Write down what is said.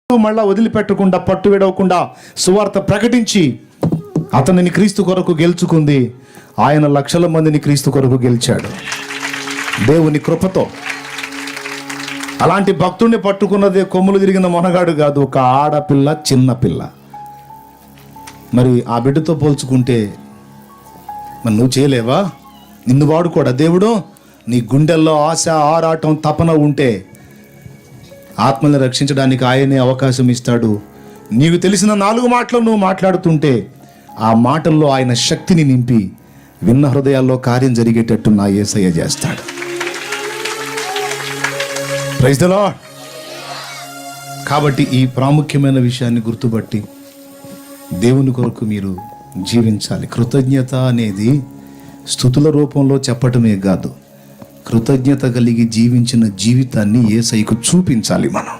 మళ్ళా వదిలిపెట్టకుండా పట్టు విడవకుండా సువార్త ప్రకటించి అతనిని క్రీస్తు కొరకు గెలుచుకుంది. ఆయన లక్షల మందిని క్రీస్తు కొరకు గెలిచాడు దేవుని కృపతో. అలాంటి భక్తుడిని పట్టుకున్నదే కొమ్ములు తిరిగిన మొనగాడు కాదు, ఒక ఆడపిల్ల, చిన్న పిల్ల. మరి ఆ బిడ్డతో పోల్చుకుంటే మరి నువ్వు చేయలేవా? నిన్ను వాడుకోడా దేవుడు? నీ గుండెల్లో ఆశ, ఆరాటం, తపన ఉంటే ఆత్మల్ని రక్షించడానికి ఆయనే అవకాశం ఇస్తాడు. నీకు తెలిసిన 4 మాటలు నువ్వు మాట్లాడుతుంటే ఆ మాటల్లో ఆయన శక్తిని నింపి విన్న హృదయాల్లో కార్యం జరిగేటట్టు నా యేసయ్య చేస్తాడు. Praise the Lord. కాబట్టి ఈ ప్రాముఖ్యమైన విషయాన్ని గుర్తుపట్టి దేవుని కొరకు మీరు జీవించాలి. కృతజ్ఞత అనేది స్తుతుల రూపంలో చెప్పటమే కాదు, కృతజ్ఞత కలిగి జీవించిన జీవితాన్ని యేసయ్యకు చూపించాలి మనం.